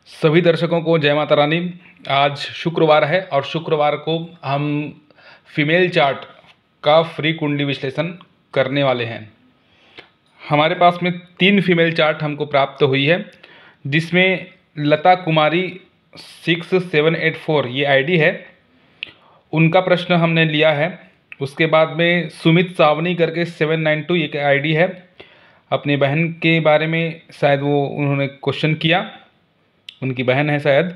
सभी दर्शकों को जय माता रानी। आज शुक्रवार है और शुक्रवार को हम फीमेल चार्ट का फ्री कुंडली विश्लेषण करने वाले हैं। हमारे पास में 3 फीमेल चार्ट हमको प्राप्त हुई है, जिसमें लता कुमारी 6784 ये आईडी है, उनका प्रश्न हमने लिया है। उसके बाद में सुमित सावनी करके 792 एक आईडी है, अपनी बहन के बारे में शायद वो उन्होंने क्वेश्चन किया, उनकी बहन है शायद,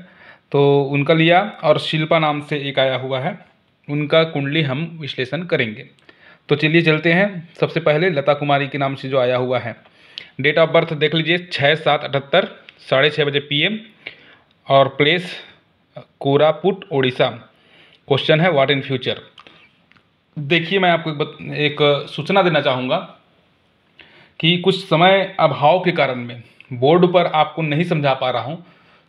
तो उनका लिया। और शिल्पा नाम से एक आया हुआ है, उनका कुंडली हम विश्लेषण करेंगे। तो चलिए चलते हैं। सबसे पहले लता कुमारी के नाम से जो आया हुआ है, डेट ऑफ बर्थ देख लीजिए 6/7/78 6:30 बजे PM और प्लेस कोरापुट उड़ीसा। क्वेश्चन है व्हाट इन फ्यूचर। देखिए, मैं आपको एक सूचना देना चाहूँगा कि कुछ समय अभाव के कारण में बोर्ड पर आपको नहीं समझा पा रहा हूँ,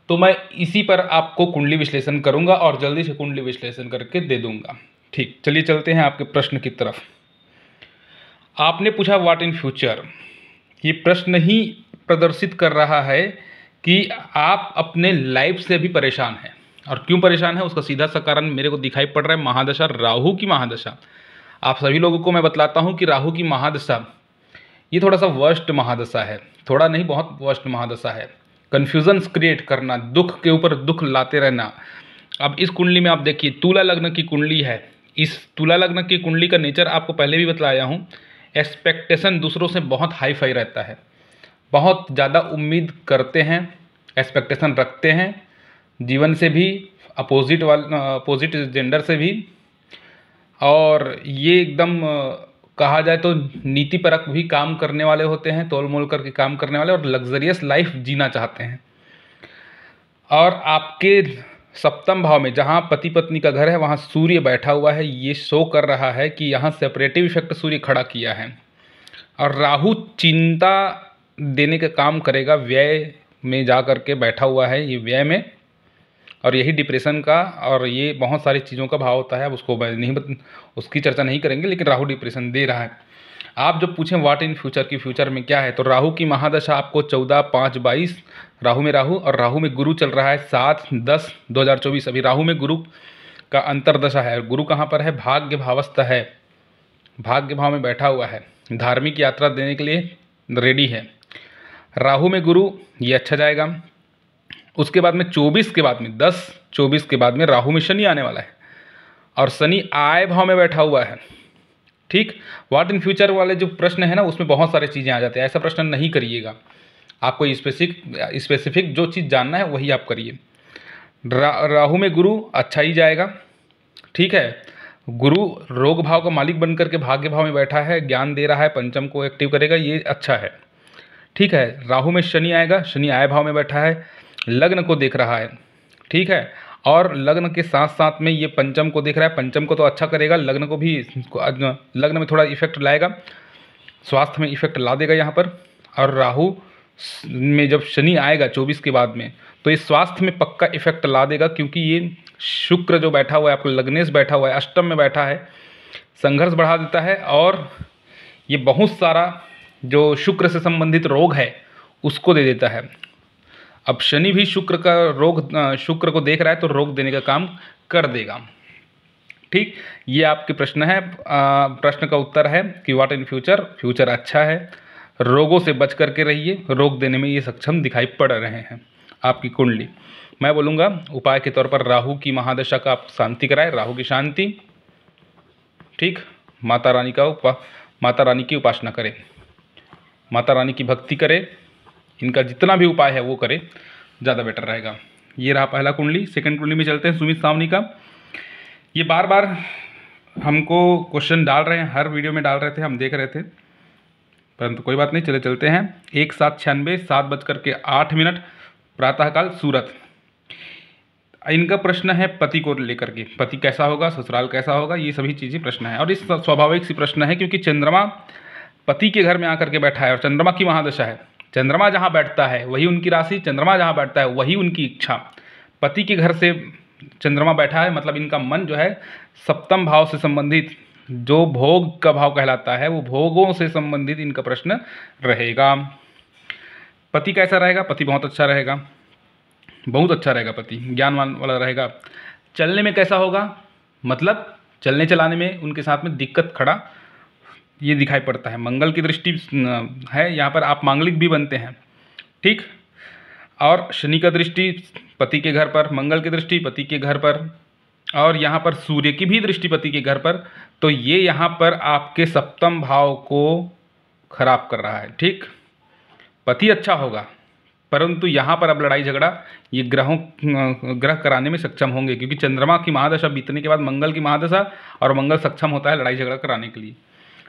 तो मैं इसी पर आपको कुंडली विश्लेषण करूंगा और जल्दी से कुंडली विश्लेषण करके दे दूंगा। ठीक, चलिए चलते हैं आपके प्रश्न की तरफ। आपने पूछा व्हाट इन फ्यूचर। ये प्रश्न ही प्रदर्शित कर रहा है कि आप अपने लाइफ से भी परेशान हैं। और क्यों परेशान है उसका सीधा सा कारण मेरे को दिखाई पड़ रहा है, महादशा, राहु की महादशा। आप सभी लोगों को मैं बतलाता हूँ कि राहु की महादशा ये थोड़ा सा वर्स्ट महादशा है, थोड़ा नहीं बहुत वर्स्ट महादशा है। कन्फ्यूजन्स क्रिएट करना, दुख के ऊपर दुख लाते रहना। अब इस कुंडली में आप देखिए, तुला लग्न की कुंडली है। इस तुला लग्न की कुंडली का नेचर आपको पहले भी बतलाया हूँ, एक्सपेक्टेशन दूसरों से बहुत हाई फाई रहता है, बहुत ज़्यादा उम्मीद करते हैं, एक्सपेक्टेशन रखते हैं जीवन से भी, अपोजिट जेंडर से भी। और ये एकदम कहा जाए तो नीतिपरक भी काम करने वाले होते हैं, तोल मोल करके काम करने वाले, और लग्जरियस लाइफ जीना चाहते हैं। और आपके सप्तम भाव में जहाँ पति पत्नी का घर है वहाँ सूर्य बैठा हुआ है। ये शो कर रहा है कि यहाँ सेपरेटिव इफेक्ट सूर्य खड़ा किया है। और राहु चिंता देने का काम करेगा, व्यय में जा कर के बैठा हुआ है, ये व्यय में, और यही डिप्रेशन का और ये बहुत सारी चीज़ों का भाव होता है। अब उसको उसकी चर्चा नहीं करेंगे, लेकिन राहु डिप्रेशन दे रहा है। आप जब पूछें व्हाट इन फ्यूचर की फ्यूचर में क्या है, तो राहु की महादशा आपको 14/5/22 राहु में राहु, और राहु में गुरु चल रहा है 7/10/2024। अभी राहु में गुरु का अंतरदशा है। गुरु कहाँ पर है? भाग्य भावस्थ है, भाग्य भाव में बैठा हुआ है, धार्मिक यात्रा देने के लिए रेडी है। राहु में गुरु, ये अच्छा जाएगा। उसके बाद में 24 के बाद में 10/24 के बाद में राहु में शनि आने वाला है, और शनि आय भाव में बैठा हुआ है। ठीक, व्हाट इन फ्यूचर वाले जो प्रश्न है ना, उसमें बहुत सारी चीज़ें आ जाती हैं। ऐसा प्रश्न नहीं करिएगा, आपको स्पेसिफिक जो चीज़ जानना है वही आप करिए। राहु में गुरु अच्छा ही जाएगा। ठीक है, गुरु रोग भाव का मालिक बन करके भाग्य भाव में बैठा है, ज्ञान दे रहा है, पंचम को एक्टिव करेगा, ये अच्छा है। ठीक है, राहु में शनि आएगा, शनि आय भाव में बैठा है, लग्न को देख रहा है। ठीक है, और लग्न के साथ साथ में ये पंचम को देख रहा है, पंचम को तो अच्छा करेगा, लग्न को भी, लग्न में थोड़ा इफेक्ट लाएगा, स्वास्थ्य में इफेक्ट ला देगा यहाँ पर। और राहु में जब शनि आएगा 24 के बाद में, तो ये स्वास्थ्य में पक्का इफेक्ट ला देगा, क्योंकि ये शुक्र जो बैठा हुआ है, आपको लग्नेश बैठा हुआ है, अष्टम में बैठा है, संघर्ष बढ़ा देता है, और ये बहुत सारा जो शुक्र से संबंधित रोग है उसको दे देता है। अब शनि भी शुक्र का रोग, शुक्र को देख रहा है, तो रोग देने का काम कर देगा। ठीक, ये आपके प्रश्न है, प्रश्न का उत्तर है कि व्हाट इन फ्यूचर। फ्यूचर अच्छा है, रोगों से बच करके रहिए, रोग देने में ये सक्षम दिखाई पड़ रहे हैं आपकी कुंडली। मैं बोलूँगा उपाय के तौर पर राहु की महादशा का आप शांति कराएं, राहु की शांति। ठीक, माता रानी की उपासना करें, माता रानी की भक्ति करें, इनका जितना भी उपाय है वो करें, ज़्यादा बेटर रहेगा। ये रहा पहला कुंडली। सेकंड कुंडली में चलते हैं, सुमित सावनी का। ये बार बार हमको क्वेश्चन डाल रहे हैं, हर वीडियो में डाल रहे थे, हम देख रहे थे, परंतु कोई बात नहीं, चले चलते हैं। 1/7/96 7:08 प्रातःकाल, सूरत। इनका प्रश्न है पति को लेकर के, पति कैसा होगा, ससुराल कैसा होगा, ये सभी चीज़ें प्रश्न है। और इस स्वाभाविक सी प्रश्न है, क्योंकि चंद्रमा पति के घर में आकर के बैठा है, और चंद्रमा की महादशा है। चंद्रमा जहाँ बैठता है वही उनकी राशि, चंद्रमा जहाँ बैठता है वही उनकी इच्छा। पति के घर से चंद्रमा बैठा है, मतलब इनका मन जो है सप्तम भाव से संबंधित, जो भोग का भाव कहलाता है, वो भोगों से संबंधित इनका प्रश्न रहेगा। पति कैसा रहेगा? पति बहुत अच्छा रहेगा, बहुत अच्छा रहेगा, पति ज्ञानवान वाला रहेगा। चलने में कैसा होगा, मतलब चलने चलाने में उनके साथ में दिक्कत खड़ा ये दिखाई पड़ता है। मंगल की दृष्टि है यहाँ पर, आप मांगलिक भी बनते हैं, ठीक। और शनि का दृष्टि पति के घर पर, मंगल की दृष्टि पति के घर पर, और यहाँ पर सूर्य की भी दृष्टि पति के घर पर। तो ये यहाँ पर आपके सप्तम भाव को खराब कर रहा है, ठीक। पति अच्छा होगा, परंतु यहाँ पर अब लड़ाई झगड़ा ये ग्रह कराने में सक्षम होंगे, क्योंकि चंद्रमा की महादशा बीतने के बाद मंगल की महादशा, और मंगल सक्षम होता है लड़ाई झगड़ा कराने के लिए।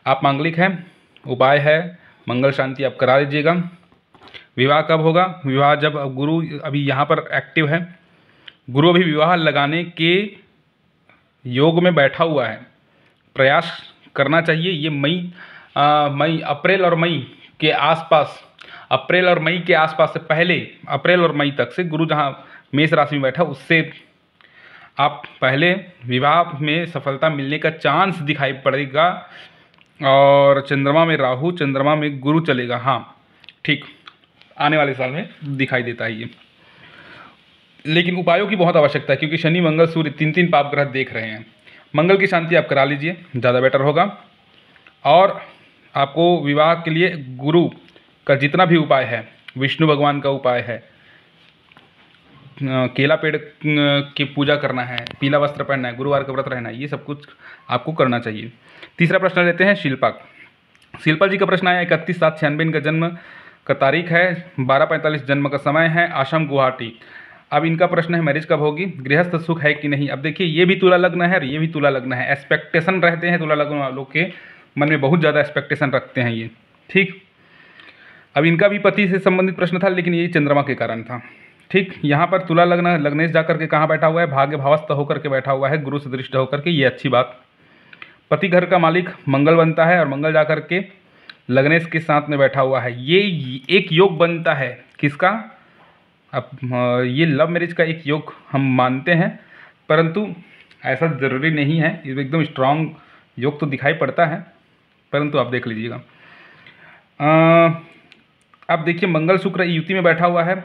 आप मांगलिक हैं, उपाय है मंगल शांति आप करा लीजिएगा। विवाह कब होगा, विवाह जब गुरु अभी यहाँ पर एक्टिव है, गुरु अभी विवाह लगाने के योग में बैठा हुआ है, प्रयास करना चाहिए। ये अप्रैल और मई के आसपास, अप्रैल और मई के आसपास से पहले, अप्रैल और मई तक से गुरु जहाँ मेष राशि में बैठा, उससे आप पहले विवाह में सफलता मिलने का चांस दिखाई पड़ेगा। और चंद्रमा में राहु, चंद्रमा में गुरु चलेगा, हाँ ठीक, आने वाले साल में दिखाई देता है ये। लेकिन उपायों की बहुत आवश्यकता है, क्योंकि शनि मंगल सूर्य 3 पाप ग्रह देख रहे हैं। मंगल की शांति आप करा लीजिए, ज़्यादा बेटर होगा। और आपको विवाह के लिए गुरु का जितना भी उपाय है, विष्णु भगवान का उपाय है, केला पेड़ की पूजा करना है, पीला वस्त्र पहनना है, गुरुवार का व्रत रहना है, ये सब कुछ आपको करना चाहिए। तीसरा प्रश्न लेते हैं शिल्पा। शिल्पा जी का प्रश्न आया 31/7/96 इनका जन्म का तारीख है, 12:45 जन्म का समय है, आश्रम गुवाहाटी। अब इनका प्रश्न है मैरिज कब होगी, गृहस्थ सुख है कि नहीं। अब देखिए ये भी तुला लग्न है और ये भी तुला लग्न है, एक्सपेक्टेशन रहते हैं तुला लग्न वालों के मन में, बहुत ज़्यादा एक्सपेक्टेशन रखते हैं ये, ठीक। अब इनका भी पति से संबंधित प्रश्न था, लेकिन ये चंद्रमा के कारण था, ठीक। यहाँ पर तुला लग्न लग्नेश जाकर के कहाँ बैठा हुआ है, भाग्य भावस्थ होकर के बैठा हुआ है, गुरु से दृष्ट होकर के, ये अच्छी बात। पति घर का मालिक मंगल बनता है और मंगल जाकर के लग्नेश के साथ में बैठा हुआ है। ये एक योग बनता है किसका, अब ये लव मैरिज का एक योग हम मानते हैं, परंतु ऐसा ज़रूरी नहीं है, ये एकदम स्ट्रांग योग तो दिखाई पड़ता है, परंतु आप देख लीजिएगा। अब देखिए मंगल शुक्र युति में बैठा हुआ है,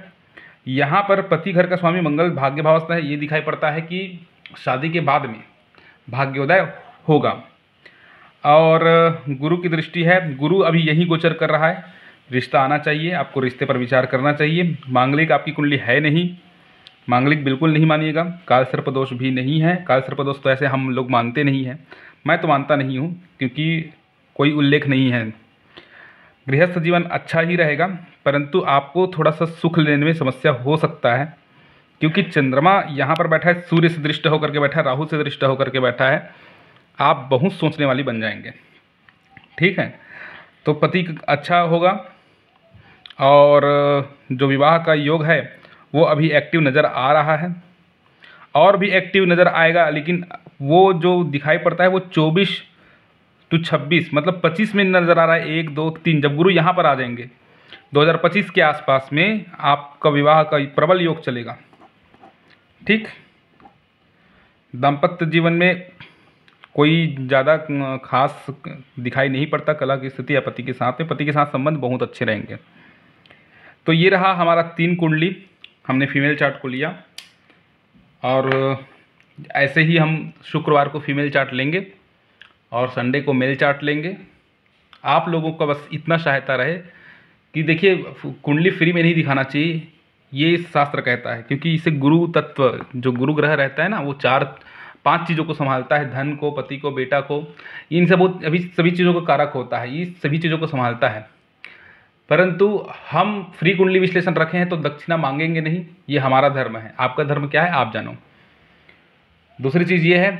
यहाँ पर पति घर का स्वामी मंगल भाग्य भावस्था है, ये दिखाई पड़ता है कि शादी के बाद में भाग्योदय होगा। और गुरु की दृष्टि है, गुरु अभी यही गोचर कर रहा है, रिश्ता आना चाहिए, आपको रिश्ते पर विचार करना चाहिए। मांगलिक आपकी कुंडली है नहीं, मांगलिक बिल्कुल नहीं मानिएगा, काल सर्प दोष भी नहीं है। काल सर्प दोष तो ऐसे हम लोग मानते नहीं हैं, मैं तो मानता नहीं हूँ, क्योंकि कोई उल्लेख नहीं है। गृहस्थ जीवन अच्छा ही रहेगा, परंतु आपको थोड़ा सा सुख लेने में समस्या हो सकता है, क्योंकि चंद्रमा यहाँ पर बैठा है, सूर्य से दृष्ट होकर के बैठा है, राहु से दृष्ट होकर के बैठा है, आप बहुत सोचने वाली बन जाएंगे, ठीक है। तो पति अच्छा होगा, और जो विवाह का योग है वो अभी एक्टिव नज़र आ रहा है, और भी एक्टिव नज़र आएगा, लेकिन वो जो दिखाई पड़ता है वो 24 to 26 मतलब 25 में नज़र आ रहा है। 1 2 3 जब गुरु यहाँ पर आ जाएंगे 2025 के आसपास में आपका विवाह का प्रबल योग चलेगा, ठीक। दाम्पत्य जीवन में कोई ज़्यादा खास दिखाई नहीं पड़ता कला की स्थिति या पति के साथ में, पति के साथ संबंध बहुत अच्छे रहेंगे। तो ये रहा हमारा 3 कुंडली, हमने फीमेल चार्ट को लिया, और ऐसे ही हम शुक्रवार को फीमेल चार्ट लेंगे और संडे को मेल चार्ट लेंगे। आप लोगों का बस इतना सहायता रहे कि देखिए कुंडली फ्री में नहीं दिखाना चाहिए, ये शास्त्र कहता है, क्योंकि इसे गुरु तत्व जो गुरु ग्रह रहता है ना, वो 4-5 चीज़ों को संभालता है, धन को, पति को, बेटा को, इन सब अभी सभी चीज़ों का कारक होता है, ये सभी चीज़ों को संभालता है। परंतु हम फ्री कुंडली विश्लेषण रखे हैं तो दक्षिणा मांगेंगे नहीं, ये हमारा धर्म है। आपका धर्म क्या है आप जानो। दूसरी चीज़ ये है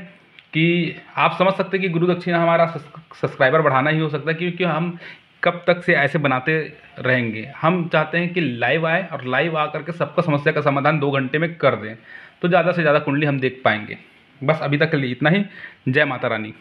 कि आप समझ सकते हैं कि गुरु दक्षिणा हमारा सब्सक्राइबर बढ़ाना ही हो सकता है, क्योंकि हम कब तक से ऐसे बनाते रहेंगे। हम चाहते हैं कि लाइव आए और लाइव आकर के सबका समस्या का समाधान 2 घंटे में कर दें, तो ज़्यादा से ज़्यादा कुंडली हम देख पाएंगे। बस अभी तक के लिए इतना ही। जय माता रानी।